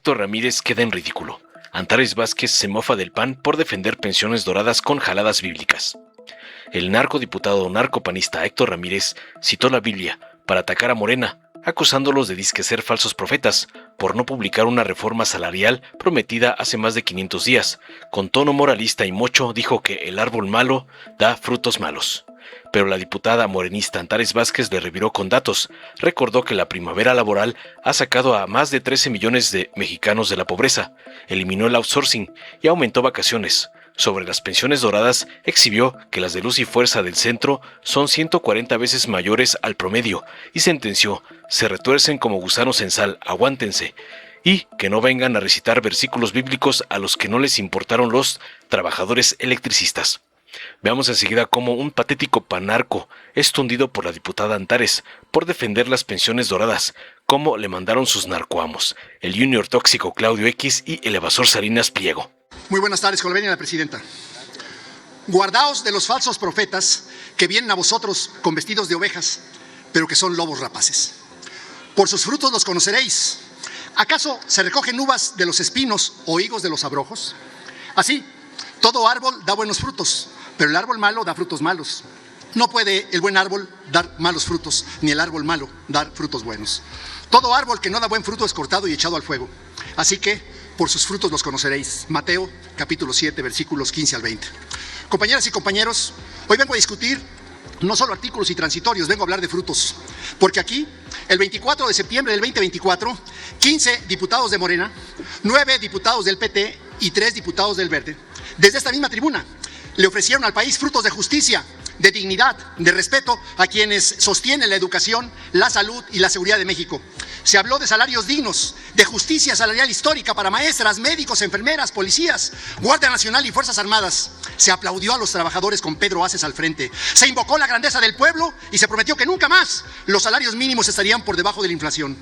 Héctor Ramírez queda en ridículo. Antares Vázquez se mofa del PAN por defender pensiones doradas con jaladas bíblicas. El narcodiputado narcopanista Héctor Ramírez citó la Biblia para atacar a Morena, acusándolos de disque ser falsos profetas por no publicar una reforma salarial prometida hace más de 500 días. Con tono moralista y mocho dijo que el árbol malo da frutos malos. Pero la diputada morenista Antares Vázquez le reviró con datos. Recordó que la primavera laboral ha sacado a más de 13 millones de mexicanos de la pobreza, eliminó el outsourcing y aumentó vacaciones. Sobre las pensiones doradas, exhibió que las de Luz y Fuerza del centro son 140 veces mayores al promedio y sentenció: se retuercen como gusanos en sal, aguántense, y que no vengan a recitar versículos bíblicos a los que no les importaron los trabajadores electricistas. Veamos enseguida cómo un patético panarco es tundido por la diputada Antares por defender las pensiones doradas, cómo le mandaron sus narcoamos, el junior tóxico Claudio X y el evasor Salinas Pliego. Muy buenas tardes, con la venia de la presidenta. Guardaos de los falsos profetas que vienen a vosotros con vestidos de ovejas, pero que son lobos rapaces. Por sus frutos los conoceréis. ¿Acaso se recogen uvas de los espinos o higos de los abrojos? Así, todo árbol da buenos frutos, pero el árbol malo da frutos malos. No puede el buen árbol dar malos frutos, ni el árbol malo dar frutos buenos. Todo árbol que no da buen fruto es cortado y echado al fuego. Así que, por sus frutos los conoceréis. Mateo, capítulo 7, versículos 15 al 20. Compañeras y compañeros, hoy vengo a discutir no solo artículos y transitorios, vengo a hablar de frutos. Porque aquí, el 24 de septiembre del 2024, 15 diputados de Morena, 9 diputados del PT y 3 diputados del Verde, desde esta misma tribuna, le ofrecieron al país frutos de justicia, de dignidad, de respeto a quienes sostienen la educación, la salud y la seguridad de México. Se habló de salarios dignos, de justicia salarial histórica para maestras, médicos, enfermeras, policías, Guardia Nacional y Fuerzas Armadas. Se aplaudió a los trabajadores con Pedro Aces al frente. Se invocó la grandeza del pueblo y se prometió que nunca más los salarios mínimos estarían por debajo de la inflación.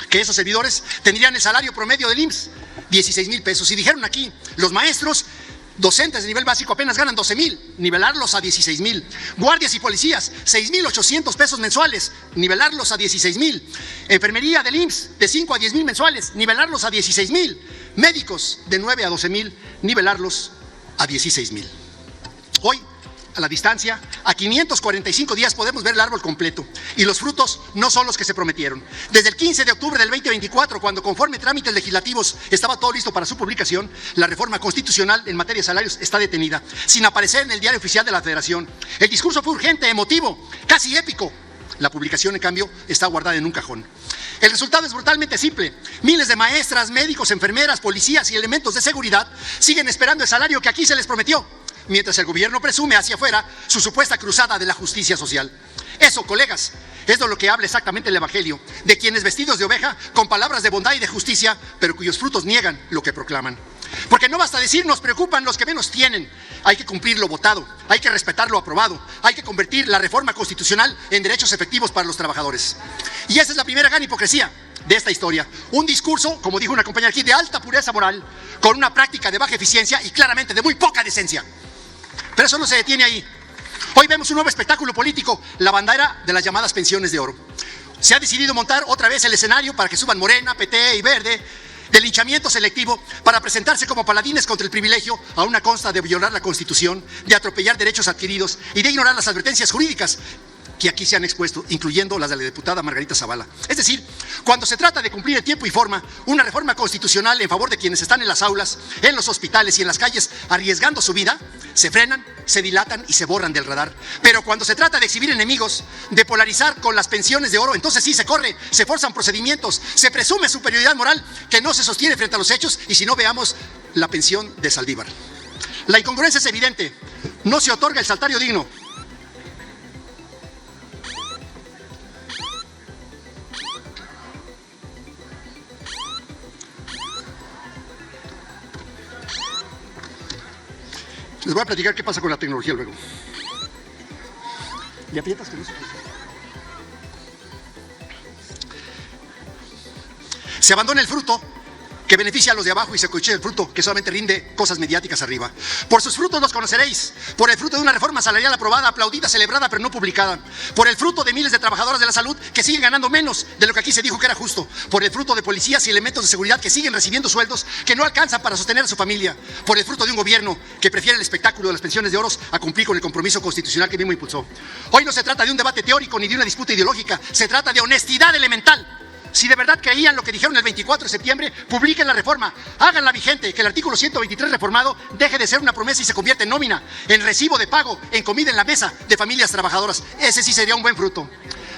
Que esos servidores tendrían el salario promedio del IMSS, 16,000 pesos. Y dijeron aquí, los maestros docentes de nivel básico apenas ganan 12,000, nivelarlos a 16,000. Guardias y policías, 6,800 pesos mensuales, nivelarlos a 16,000. Enfermería del IMSS, de 5 a 10,000 mensuales, nivelarlos a 16,000. Médicos, de 9 a 12,000, nivelarlos a 16,000. Hoy, a la distancia, a 545 días podemos ver el árbol completo y los frutos no son los que se prometieron. Desde el 15 de octubre del 2024, cuando conforme trámites legislativos estaba todo listo para su publicación, la reforma constitucional en materia de salarios está detenida, sin aparecer en el diario oficial de la Federación. El discurso fue urgente, emotivo, casi épico. La publicación, en cambio, está guardada en un cajón. El resultado es brutalmente simple. Miles de maestras, médicos, enfermeras, policías y elementos de seguridad siguen esperando el salario que aquí se les prometió, mientras el gobierno presume hacia afuera su supuesta cruzada de la justicia social. Eso, colegas, es de lo que habla exactamente el Evangelio, de quienes vestidos de oveja, con palabras de bondad y de justicia, pero cuyos frutos niegan lo que proclaman. Porque no basta decir, nos preocupan los que menos tienen. Hay que cumplir lo votado, hay que respetar lo aprobado, hay que convertir la reforma constitucional en derechos efectivos para los trabajadores. Y esa es la primera gran hipocresía de esta historia. Un discurso, como dijo una compañera aquí, de alta pureza moral, con una práctica de baja eficiencia y claramente de muy poca decencia. Pero eso no se detiene ahí. Hoy vemos un nuevo espectáculo político, la bandera de las llamadas pensiones de oro. Se ha decidido montar otra vez el escenario para que suban Morena, PT y Verde, de linchamiento selectivo, para presentarse como paladines contra el privilegio, a una consta de violar la Constitución, de atropellar derechos adquiridos y de ignorar las advertencias jurídicas que aquí se han expuesto, incluyendo las de la diputada Margarita Zavala. Es decir, cuando se trata de cumplir en tiempo y forma una reforma constitucional en favor de quienes están en las aulas, en los hospitales y en las calles arriesgando su vida, se frenan, se dilatan y se borran del radar. Pero cuando se trata de exhibir enemigos, de polarizar con las pensiones de oro, entonces sí se corre, se forzan procedimientos, se presume superioridad moral que no se sostiene frente a los hechos, y si no, veamos la pensión de Saldívar. La incongruencia es evidente. No se otorga el salario digno. Les voy a platicar qué pasa con la tecnología luego. ¿Le aprietas que no se puede? Se abandona el fruto que beneficia a los de abajo y se cochea el fruto que solamente rinde cosas mediáticas arriba. Por sus frutos los conoceréis, por el fruto de una reforma salarial aprobada, aplaudida, celebrada, pero no publicada, por el fruto de miles de trabajadoras de la salud que siguen ganando menos de lo que aquí se dijo que era justo, por el fruto de policías y elementos de seguridad que siguen recibiendo sueldos que no alcanzan para sostener a su familia, por el fruto de un gobierno que prefiere el espectáculo de las pensiones de oros a cumplir con el compromiso constitucional que mismo impulsó. Hoy no se trata de un debate teórico ni de una disputa ideológica, se trata de honestidad elemental. Si de verdad creían lo que dijeron el 24 de septiembre, publiquen la reforma, háganla vigente, que el artículo 123 reformado deje de ser una promesa y se convierta en nómina, en recibo de pago, en comida en la mesa de familias trabajadoras. Ese sí sería un buen fruto.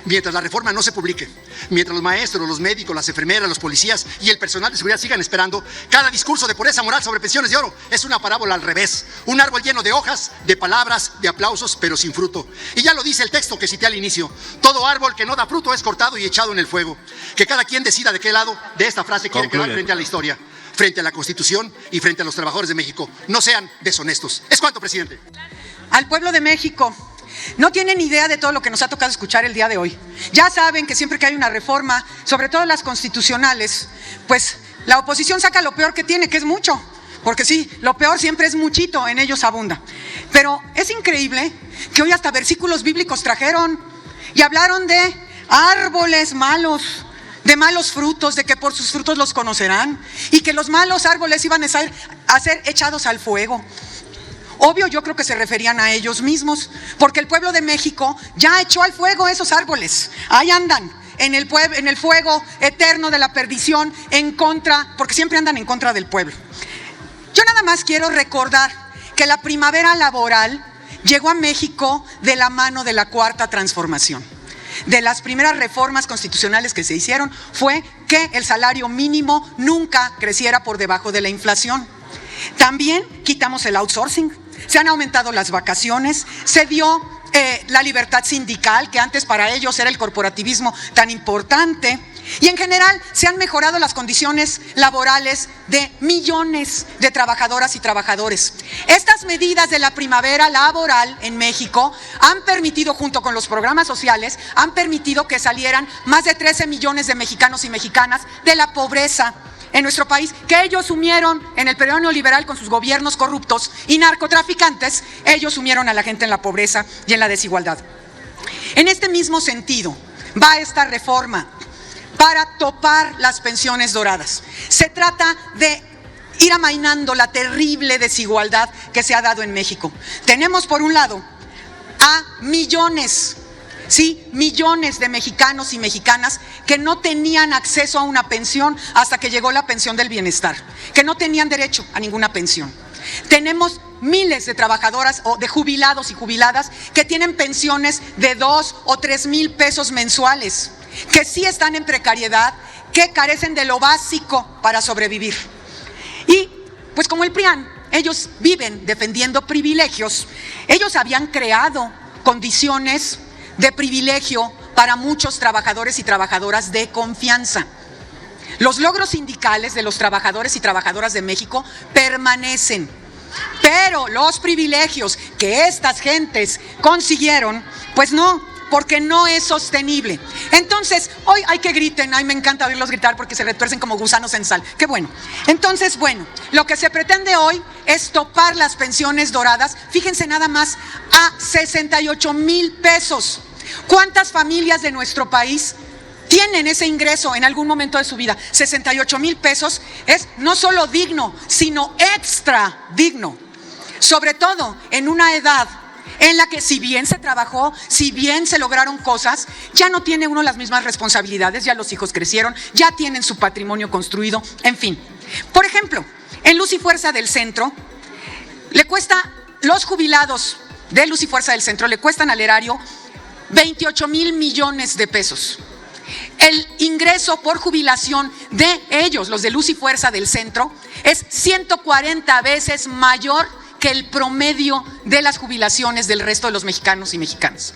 Mientras la reforma no se publique, mientras los maestros, los médicos, las enfermeras, los policías y el personal de seguridad sigan esperando, cada discurso de pureza moral sobre pensiones de oro es una parábola al revés, un árbol lleno de hojas, de palabras, de aplausos, pero sin fruto. Y ya lo dice el texto que cité al inicio: todo árbol que no da fruto es cortado y echado en el fuego. Que cada quien decida de qué lado de esta frase quiere quedar frente a la historia, frente a la Constitución y frente a los trabajadores de México. No sean deshonestos. ¿Es cuánto, presidente? Al pueblo de México, no tienen idea de todo lo que nos ha tocado escuchar el día de hoy. Ya saben que siempre que hay una reforma, sobre todo las constitucionales, pues la oposición saca lo peor que tiene, que es mucho. Porque sí, lo peor siempre es muchito, en ellos abunda. Pero es increíble que hoy hasta versículos bíblicos trajeron y hablaron de árboles malos, de malos frutos, de que por sus frutos los conocerán, y que los malos árboles iban a ser echados al fuego. Obvio, yo creo que se referían a ellos mismos, porque el pueblo de México ya echó al fuego esos árboles. Ahí andan, en el fuego eterno de la perdición, en contra, porque siempre andan en contra del pueblo. Yo nada más quiero recordar que la primavera laboral llegó a México de la mano de la Cuarta Transformación. De las primeras reformas constitucionales que se hicieron fue que el salario mínimo nunca creciera por debajo de la inflación. También quitamos el outsourcing, se han aumentado las vacaciones, se dio la libertad sindical, que antes para ellos era el corporativismo tan importante, y en general se han mejorado las condiciones laborales de millones de trabajadoras y trabajadores. Estas medidas de la primavera laboral en México han permitido, junto con los programas sociales, han permitido que salieran más de 13 millones de mexicanos y mexicanas de la pobreza en nuestro país, que ellos sumieron en el periodo neoliberal con sus gobiernos corruptos y narcotraficantes. Ellos sumieron a la gente en la pobreza y en la desigualdad. En este mismo sentido va esta reforma para topar las pensiones doradas. Se trata de ir amainando la terrible desigualdad que se ha dado en México. Tenemos por un lado a millones de mexicanos y mexicanas que no tenían acceso a una pensión hasta que llegó la pensión del bienestar, que no tenían derecho a ninguna pensión. Tenemos miles de trabajadoras o de jubilados y jubiladas que tienen pensiones de 2 o 3 mil pesos mensuales, que sí están en precariedad, que carecen de lo básico para sobrevivir. Y pues como el PRIAN, ellos viven defendiendo privilegios, ellos habían creado condiciones de privilegio para muchos trabajadores y trabajadoras de confianza. Los logros sindicales de los trabajadores y trabajadoras de México permanecen, pero los privilegios que estas gentes consiguieron, pues no, porque no es sostenible. Entonces, hoy hay que griten, ay, me encanta oírlos gritar porque se retuercen como gusanos en sal, qué bueno. Entonces, bueno, lo que se pretende hoy es topar las pensiones doradas, fíjense nada más, a 68,000 pesos. ¿Cuántas familias de nuestro país tienen ese ingreso en algún momento de su vida? 68,000 pesos es no solo digno, sino extra digno, sobre todo en una edad en la que si bien se trabajó, si bien se lograron cosas, ya no tiene uno las mismas responsabilidades, ya los hijos crecieron, ya tienen su patrimonio construido, en fin. Por ejemplo, en Luz y Fuerza del Centro, los jubilados de Luz y Fuerza del Centro le cuestan al erario 28,000 millones de pesos. El ingreso por jubilación de ellos, los de Luz y Fuerza del Centro, es 140 veces mayor que el promedio de las jubilaciones del resto de los mexicanos y mexicanas.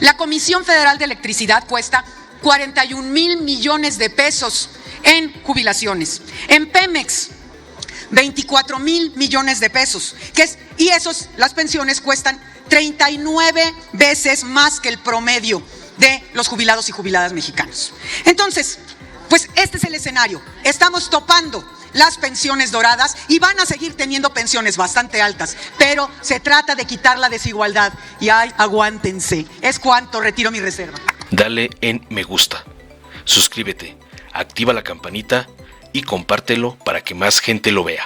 La Comisión Federal de Electricidad cuesta 41,000 millones de pesos en jubilaciones. En Pemex, 24,000 millones de pesos, las pensiones cuestan 39 veces más que el promedio de los jubilados y jubiladas mexicanos. Entonces, pues este es el escenario. Estamos topando las pensiones doradas y van a seguir teniendo pensiones bastante altas, pero se trata de quitar la desigualdad y ay, aguántense. Es cuanto, retiro mi reserva. Dale en me gusta, suscríbete, activa la campanita y compártelo para que más gente lo vea.